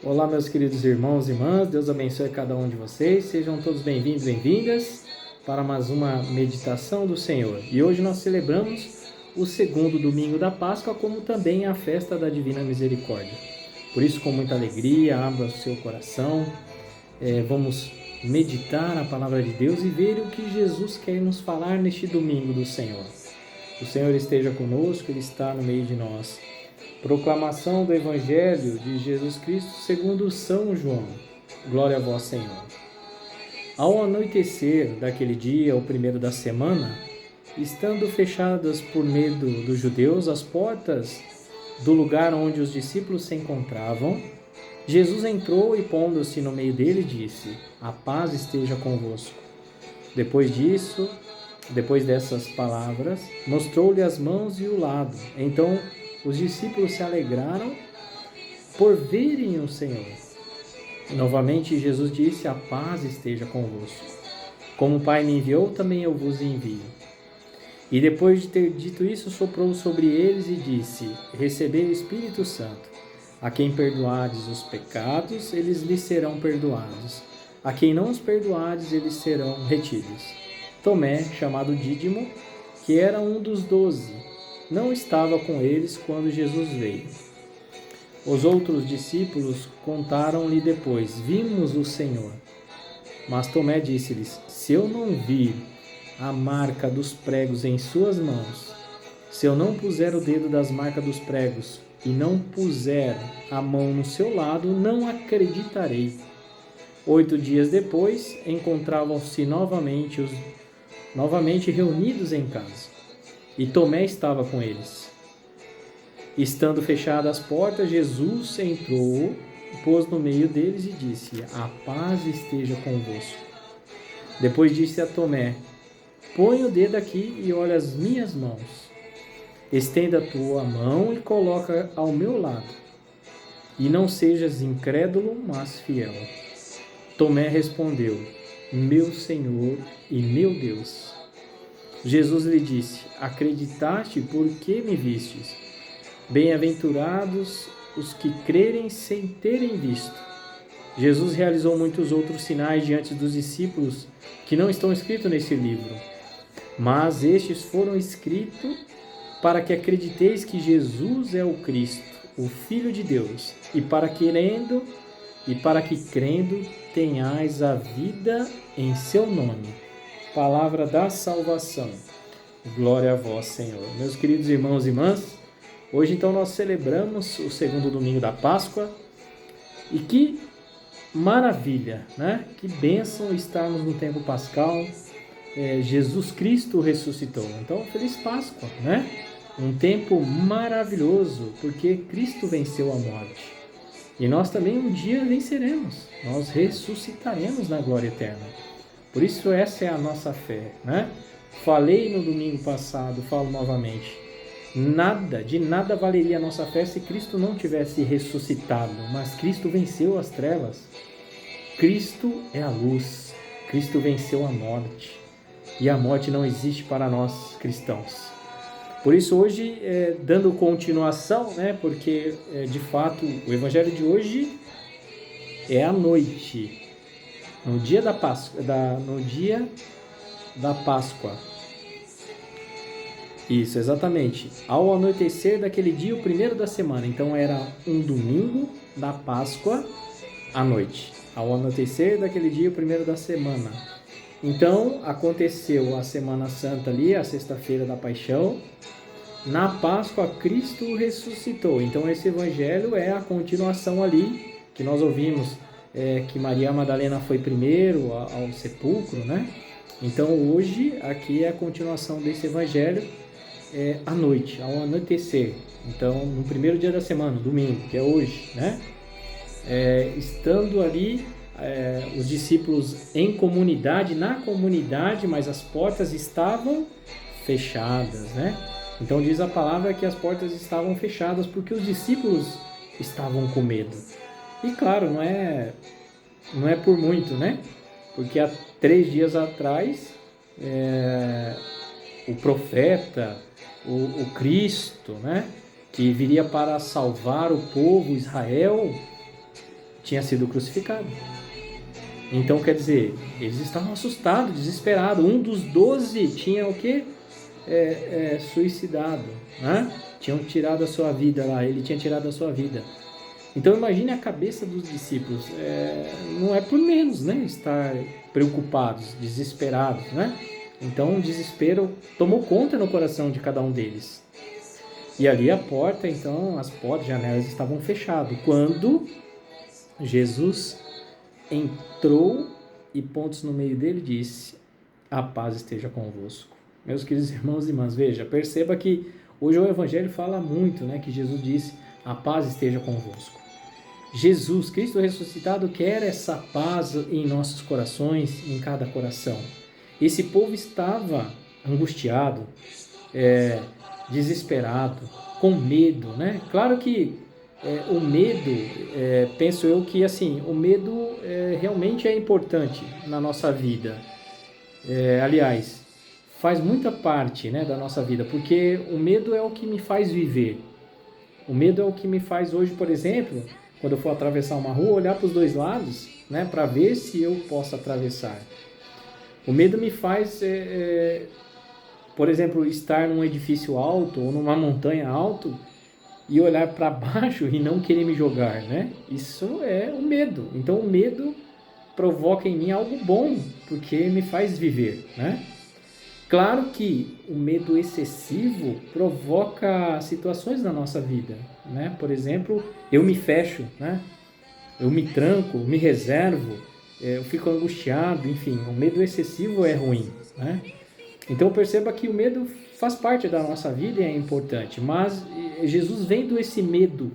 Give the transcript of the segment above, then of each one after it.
Olá, meus queridos irmãos e irmãs, Deus abençoe cada um de vocês, sejam todos bem-vindos e bem-vindas para mais uma meditação do Senhor. E hoje nós celebramos o segundo domingo da Páscoa, como também a festa da Divina Misericórdia. Por isso, com muita alegria, abra o seu coração, vamos meditar a palavra de Deus e ver o que Jesus quer nos falar neste domingo do Senhor. O Senhor esteja conosco, Ele está no meio de nós. Proclamação do Evangelho de Jesus Cristo segundo São João. Glória a vós, Senhor. Ao anoitecer daquele dia, o primeiro da semana, estando fechadas por medo dos judeus as portas do lugar onde os discípulos se encontravam, Jesus entrou e, pondo-se no meio dele, disse: A paz esteja convosco. Depois dessas palavras, mostrou-lhe as mãos e o lado. Então os discípulos se alegraram por verem o Senhor. Novamente Jesus disse: A paz esteja convosco. Como o Pai me enviou, também eu vos envio. E depois de ter dito isso, soprou sobre eles e disse: Recebei o Espírito Santo. A quem perdoardes os pecados, eles lhes serão perdoados. A quem não os perdoardes, eles serão retidos. Tomé, chamado Dídimo, que era um dos 12, não estava com eles quando Jesus veio. Os outros discípulos contaram-lhe depois: Vimos o Senhor. Mas Tomé disse-lhes: Se eu não vir a marca dos pregos em suas mãos, se eu não puser o dedo das marcas dos pregos e não puser a mão no seu lado, não acreditarei. 8 dias depois, encontravam-se novamente reunidos em casa. E Tomé estava com eles. Estando fechadas as portas, Jesus entrou, pôs no meio deles e disse: A paz esteja convosco. Depois disse a Tomé: Põe o dedo aqui e olha as minhas mãos. Estenda a tua mão e coloca ao meu lado. E não sejas incrédulo, mas fiel. Tomé respondeu: Meu Senhor e meu Deus. Jesus lhe disse: Acreditaste porque me vistes? Bem-aventurados os que crerem sem terem visto. Jesus realizou muitos outros sinais diante dos discípulos que não estão escritos nesse livro, mas estes foram escritos para que acrediteis que Jesus é o Cristo, o Filho de Deus, e para que crendo tenhais a vida em seu nome. Palavra da salvação. Glória a vós, Senhor. Meus queridos irmãos e irmãs, hoje então nós celebramos o segundo domingo da Páscoa e que maravilha, né? Que bênção estarmos no tempo pascal. Jesus Cristo ressuscitou. Então, feliz Páscoa, né? Um tempo maravilhoso, porque Cristo venceu a morte. E nós também um dia venceremos. Nós ressuscitaremos na glória eterna. Por isso essa é a nossa fé, né? Falei no domingo passado, falo novamente. De nada valeria a nossa fé se Cristo não tivesse ressuscitado, mas Cristo venceu as trevas. Cristo é a luz. Cristo venceu a morte. E a morte não existe para nós cristãos. Por isso hoje, dando continuação, né? Porque de fato o evangelho de hoje é à noite. No dia da Páscoa. Isso, exatamente. Ao anoitecer daquele dia, o primeiro da semana. Então era um domingo da Páscoa à noite. Ao anoitecer daquele dia, o primeiro da semana. Então aconteceu a Semana Santa ali, a sexta-feira da Paixão. Na Páscoa, Cristo ressuscitou. Então esse evangelho é a continuação ali que nós ouvimos. Que Maria Madalena foi primeiro ao sepulcro, né? Então hoje aqui é a continuação desse evangelho à noite, ao anoitecer. Então no primeiro dia da semana, domingo, que é hoje, né? Estando ali os discípulos em comunidade, na comunidade, mas as portas estavam fechadas, né? Então diz a palavra que as portas estavam fechadas porque os discípulos estavam com medo. E claro, não é por muito, né? Porque há 3 dias atrás, o profeta, o Cristo, né? Que viria para salvar o povo Israel, tinha sido crucificado. Então, quer dizer, eles estavam assustados, desesperados. Um dos 12 tinha o quê? Suicidado, né? Tinham tirado a sua vida lá, ele tinha tirado a sua vida. Então, imagine a cabeça dos discípulos. Não é por menos, né? Estar preocupados, desesperados, né? Então, o desespero tomou conta no coração de cada um deles. E ali a porta, então, as portas, janelas estavam fechadas. Quando Jesus entrou e pontos no meio dele disse: a paz esteja convosco. Meus queridos irmãos e irmãs, veja, perceba que hoje o Evangelho fala muito, né? Que Jesus disse: a paz esteja convosco. Jesus, Cristo ressuscitado, quer essa paz em nossos corações, em cada coração. Esse povo estava angustiado, desesperado, com medo, né? Claro que o medo, penso eu que assim, o medo realmente é importante na nossa vida. Aliás, faz muita parte, né, da nossa vida, porque o medo é o que me faz viver. O medo é o que me faz hoje, por exemplo, quando eu for atravessar uma rua, olhar para os dois lados, né, para ver se eu posso atravessar. O medo me faz, por exemplo, estar num edifício alto ou numa montanha alto e olhar para baixo e não querer me jogar, né? Isso é o medo. Então o medo provoca em mim algo bom, porque me faz viver, né? Claro que o medo excessivo provoca situações na nossa vida, né? Por exemplo, eu me fecho, né? Eu me tranco, me reservo, eu fico angustiado, enfim, o medo excessivo é ruim, né? Então perceba que o medo faz parte da nossa vida e é importante, mas Jesus vendo esse medo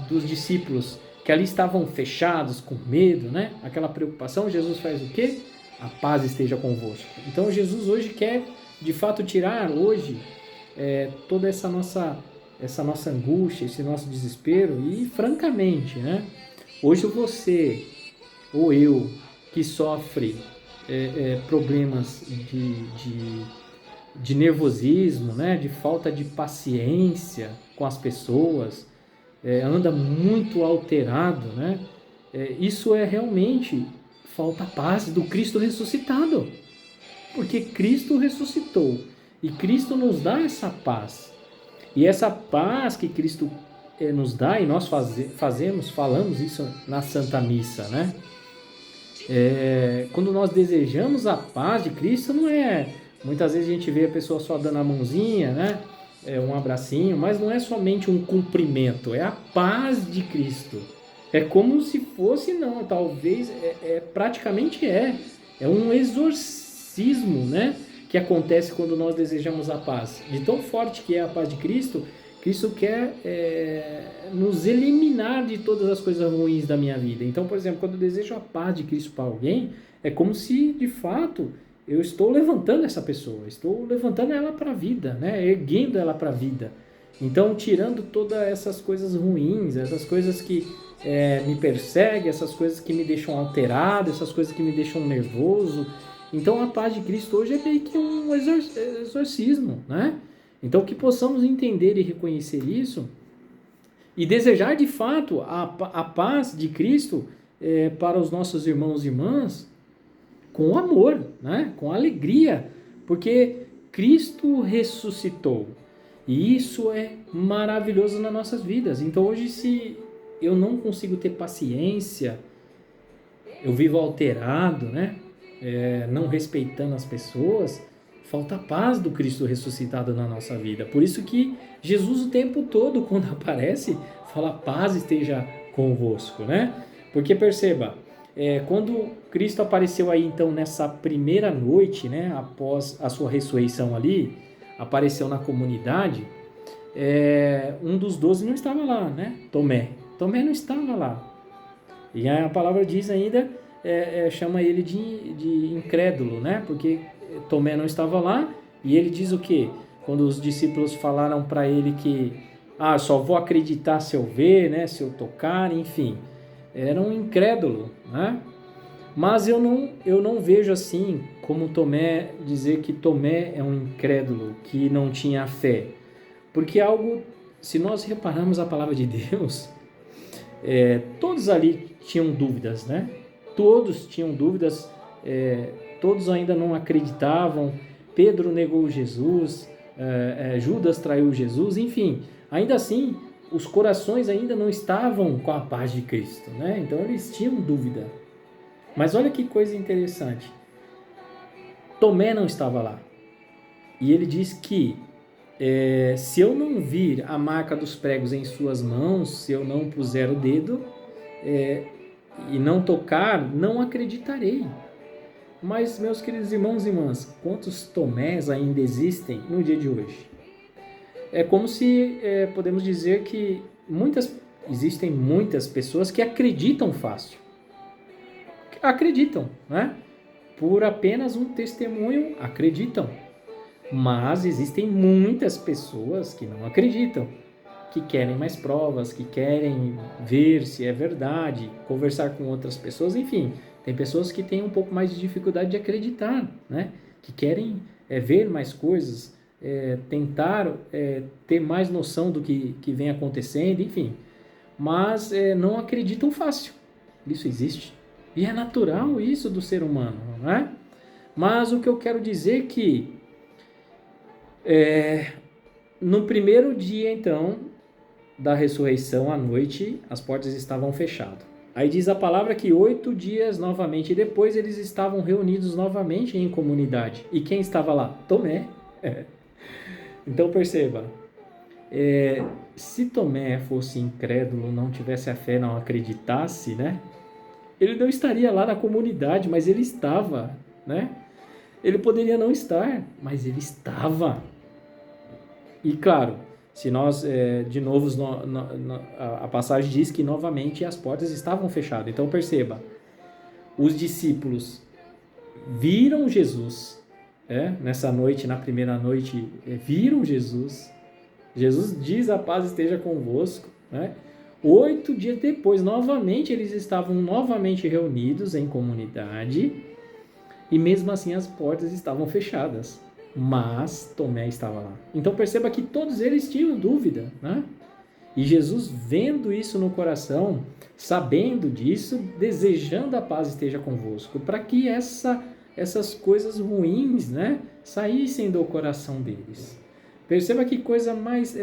dos discípulos que ali estavam fechados, com medo, né? Aquela preocupação, Jesus faz o quê? A paz esteja convosco. Então Jesus hoje quer, de fato, tirar hoje toda essa nossa angústia, esse nosso desespero e, francamente, né? Hoje você ou eu que sofre problemas de nervosismo, né? De falta de paciência com as pessoas, anda muito alterado, né? Isso é realmente falta paz do Cristo ressuscitado, porque Cristo ressuscitou e Cristo nos dá essa paz, e essa paz que Cristo nos dá, e nós falamos isso na Santa Missa, né? Quando nós desejamos a paz de Cristo, não é, muitas vezes a gente vê a pessoa só dando a mãozinha, né? Um abracinho, mas não é somente um cumprimento, é a paz de Cristo. É como se fosse, não, talvez, praticamente é um exorcismo, né? Que acontece quando nós desejamos a paz. De tão forte que é a paz de Cristo, Cristo quer nos eliminar de todas as coisas ruins da minha vida. Então, por exemplo, quando eu desejo a paz de Cristo para alguém, é como se, de fato, eu estou levantando essa pessoa, estou levantando ela para a vida, né? Erguendo ela para a vida. Então, tirando todas essas coisas ruins, essas coisas que me perseguem, essas coisas que me deixam alterado, essas coisas que me deixam nervoso. Então, a paz de Cristo hoje é meio que um exorcismo, né? Então, que possamos entender e reconhecer isso e desejar, de fato, a paz de Cristo para os nossos irmãos e irmãs com amor, né? Com alegria, porque Cristo ressuscitou. E isso é maravilhoso nas nossas vidas. Então, hoje, se eu não consigo ter paciência, eu vivo alterado, né? Não respeitando as pessoas, falta a paz do Cristo ressuscitado na nossa vida. Por isso que Jesus o tempo todo, quando aparece, fala: paz esteja convosco, né? Porque perceba, quando Cristo apareceu aí então nessa primeira noite, né, após a sua ressurreição ali, apareceu na comunidade, um dos 12 não estava lá, né? Tomé não estava lá. E a palavra diz ainda, chama ele de incrédulo, né? Porque Tomé não estava lá, e ele diz o quê? Quando os discípulos falaram para ele que só vou acreditar se eu ver, né? Se eu tocar, enfim. Era um incrédulo, né? Mas eu não vejo assim como Tomé, dizer que Tomé é um incrédulo, que não tinha fé. Porque se nós repararmos a palavra de Deus, Todos ali tinham dúvidas, né? Todos tinham dúvidas, todos ainda não acreditavam. Pedro negou Jesus, Judas traiu Jesus, enfim, ainda assim, os corações ainda não estavam com a paz de Cristo, né? Então eles tinham dúvida. Mas olha que coisa interessante. Tomé não estava lá. E ele diz que se eu não vir a marca dos pregos em suas mãos, se eu não puser o dedo e não tocar, não acreditarei. Mas, meus queridos irmãos e irmãs, quantos Tomés ainda existem no dia de hoje? É como se podemos dizer que existem muitas pessoas que acreditam fácil. Acreditam, né? Por apenas um testemunho, acreditam. Mas existem muitas pessoas que não acreditam, que querem mais provas, que querem ver se é verdade, conversar com outras pessoas, enfim. Tem pessoas que têm um pouco mais de dificuldade de acreditar, né? Que querem ver mais coisas, tentar ter mais noção do que vem acontecendo, enfim. Mas não acreditam fácil. Isso existe. E é natural isso do ser humano, não é? Mas o que eu quero dizer é que no primeiro dia, então, da ressurreição, à noite, as portas estavam fechadas. Aí diz a palavra que 8 dias novamente depois eles estavam reunidos novamente em comunidade. E quem estava lá? Tomé. Então perceba, se Tomé fosse incrédulo, não tivesse a fé, não acreditasse, né? Ele não estaria lá na comunidade, mas ele estava, né? Ele poderia não estar, mas ele estava. E claro, se nós, de novo, a passagem diz que novamente as portas estavam fechadas. Então perceba, os discípulos viram Jesus, nessa noite, na primeira noite, viram Jesus. Jesus diz: a paz esteja convosco, né? 8 dias depois, novamente, eles estavam novamente reunidos em comunidade e mesmo assim as portas estavam fechadas. Mas Tomé estava lá. Então perceba que todos eles tinham dúvida, né? E Jesus, vendo isso no coração, sabendo disso, desejando a paz esteja convosco, para que essas coisas ruins, né, saíssem do coração deles. Perceba que coisa mais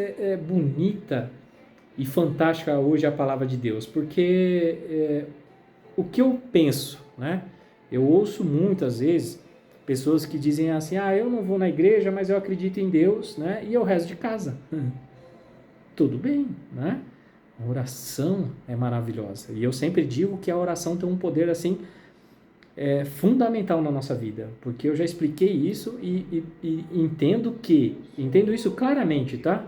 bonita e fantástica hoje a palavra de Deus, porque o que eu penso, né? Eu ouço muitas vezes pessoas que dizem assim: eu não vou na igreja, mas eu acredito em Deus, né? E eu rezo de casa. Tudo bem, né? A oração é maravilhosa. E eu sempre digo que a oração tem um poder assim fundamental na nossa vida, porque eu já expliquei isso e entendo isso claramente, tá?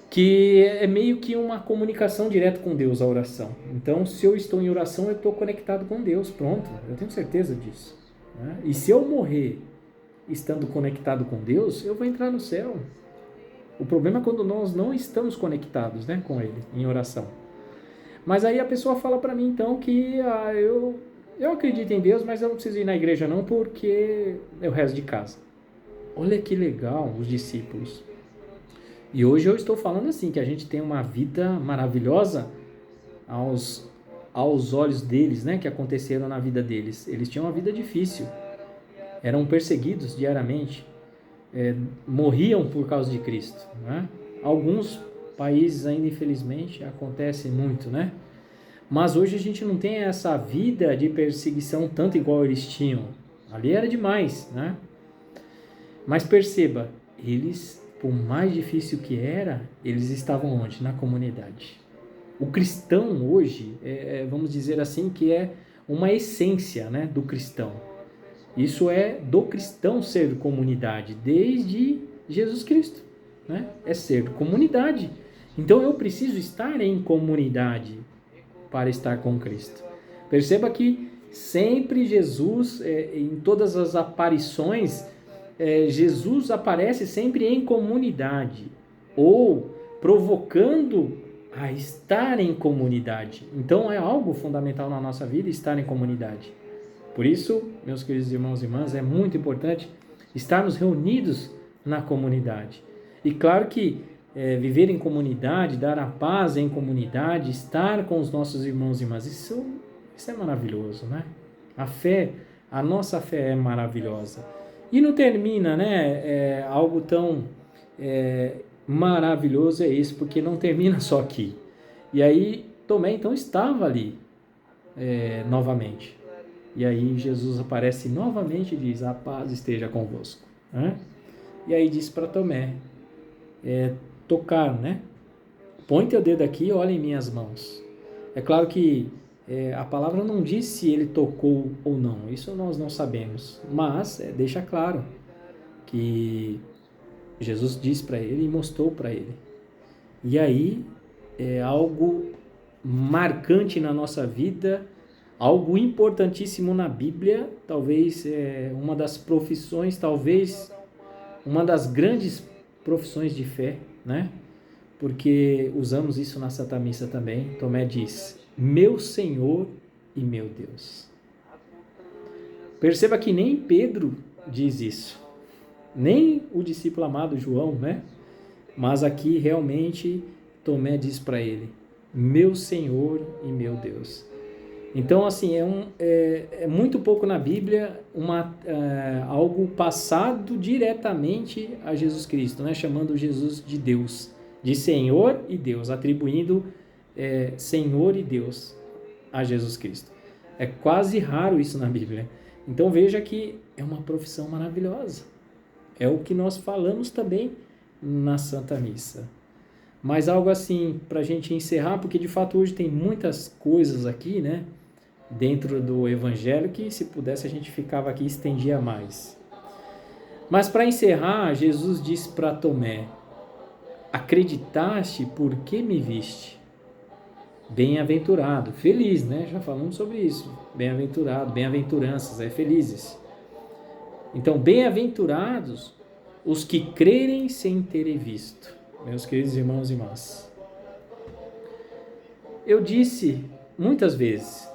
Que é meio que uma comunicação direta com Deus, a oração. Então, se eu estou em oração, eu estou conectado com Deus, pronto, eu tenho certeza disso, né? E se eu morrer estando conectado com Deus, eu vou entrar no céu. O problema é quando nós não estamos conectados, né, com Ele, em oração. Mas aí a pessoa fala para mim, então, que eu acredito em Deus, mas eu não preciso ir na igreja não, porque eu rezo de casa. Olha que legal os discípulos. E hoje eu estou falando assim, que a gente tem uma vida maravilhosa aos olhos deles, né, que aconteceram na vida deles. Eles tinham uma vida difícil, eram perseguidos diariamente, morriam por causa de Cristo, né? Alguns países ainda, infelizmente, acontece muito, né? Mas hoje a gente não tem essa vida de perseguição tanto igual eles tinham. Ali era demais, né? Mas perceba, eles, por mais difícil que era, eles estavam onde? Na comunidade. O cristão hoje, vamos dizer assim, que é uma essência, né, do cristão. Isso é do cristão ser comunidade, desde Jesus Cristo, né? É ser comunidade. Então eu preciso estar em comunidade para estar com Cristo. Perceba que sempre Jesus, em todas as aparições, Jesus aparece sempre em comunidade, ou provocando a estar em comunidade. Então é algo fundamental na nossa vida estar em comunidade. Por isso, meus queridos irmãos e irmãs, é muito importante estarmos reunidos na comunidade. E claro que viver em comunidade, dar a paz em comunidade, estar com os nossos irmãos e irmãs. Isso é maravilhoso, né? A nossa fé é maravilhosa. E não termina, né? Algo tão maravilhoso é isso, porque não termina só aqui. E aí Tomé então estava ali novamente. E aí Jesus aparece novamente e diz: a paz esteja convosco. Né? E aí diz para Tomé, tocar, né? Põe teu dedo aqui e olha em minhas mãos. É claro que a palavra não diz se ele tocou ou não, isso nós não sabemos, mas deixa claro que Jesus disse para ele e mostrou para ele. E aí é algo marcante na nossa vida, algo importantíssimo na Bíblia, talvez uma das profissões, talvez uma das grandes profissões de fé, né? Porque usamos isso na Santa Missa também. Tomé diz: meu Senhor e meu Deus. Perceba que nem Pedro diz isso, nem o discípulo amado João, né? Mas aqui realmente Tomé diz para ele: meu Senhor e meu Deus. Então, assim, é muito pouco na Bíblia algo passado diretamente a Jesus Cristo, né? Chamando Jesus de Deus, de Senhor e Deus, atribuindo Senhor e Deus a Jesus Cristo. É quase raro isso na Bíblia. Então, veja que é uma profissão maravilhosa. É o que nós falamos também na Santa Missa. Mas algo assim, para a gente encerrar, porque de fato hoje tem muitas coisas aqui, né? Dentro do Evangelho, que se pudesse a gente ficava aqui e estendia mais. Mas para encerrar, Jesus disse para Tomé: acreditaste porque me viste? Bem-aventurado, feliz, né? Já falamos sobre isso. Bem-aventurado, bem-aventuranças, felizes. Então, bem-aventurados os que crerem sem terem visto. Meus queridos irmãos e irmãs, eu disse muitas vezes,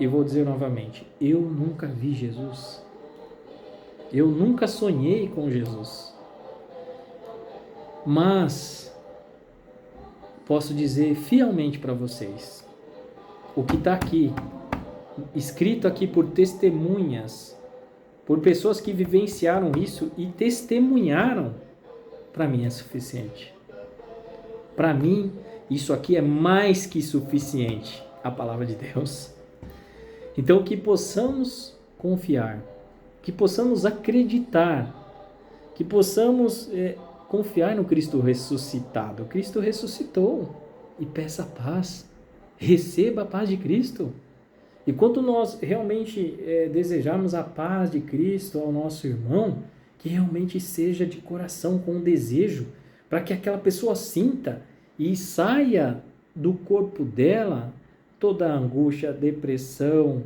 e vou dizer novamente, eu nunca vi Jesus. Eu nunca sonhei com Jesus. Mas posso dizer fielmente para vocês, o que está aqui, escrito aqui por testemunhas, por pessoas que vivenciaram isso e testemunharam, para mim é suficiente. Para mim, isso aqui é mais que suficiente, a palavra de Deus. Então, que possamos confiar, que possamos acreditar, que possamos confiar no Cristo ressuscitado. Cristo ressuscitou e peça paz, receba a paz de Cristo. E quando nós realmente desejarmos a paz de Cristo ao nosso irmão, que realmente seja de coração, com desejo, para que aquela pessoa sinta e saia do corpo dela toda a angústia, depressão,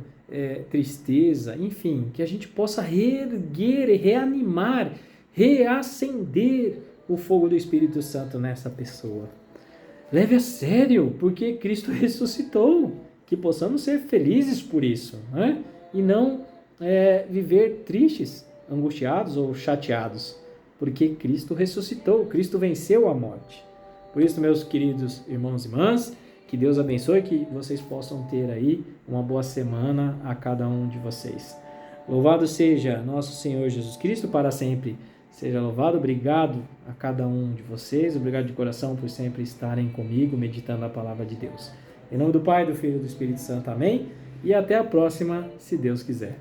tristeza, enfim, que a gente possa reerguer, reanimar, reacender o fogo do Espírito Santo nessa pessoa. Leve a sério, porque Cristo ressuscitou, que possamos ser felizes por isso, né? E não viver tristes, angustiados ou chateados, porque Cristo ressuscitou, Cristo venceu a morte. Por isso, meus queridos irmãos e irmãs, que Deus abençoe, que vocês possam ter aí uma boa semana a cada um de vocês. Louvado seja nosso Senhor Jesus Cristo, para sempre seja louvado. Obrigado a cada um de vocês, obrigado de coração por sempre estarem comigo, meditando a palavra de Deus. Em nome do Pai, do Filho e do Espírito Santo, amém? E até a próxima, se Deus quiser.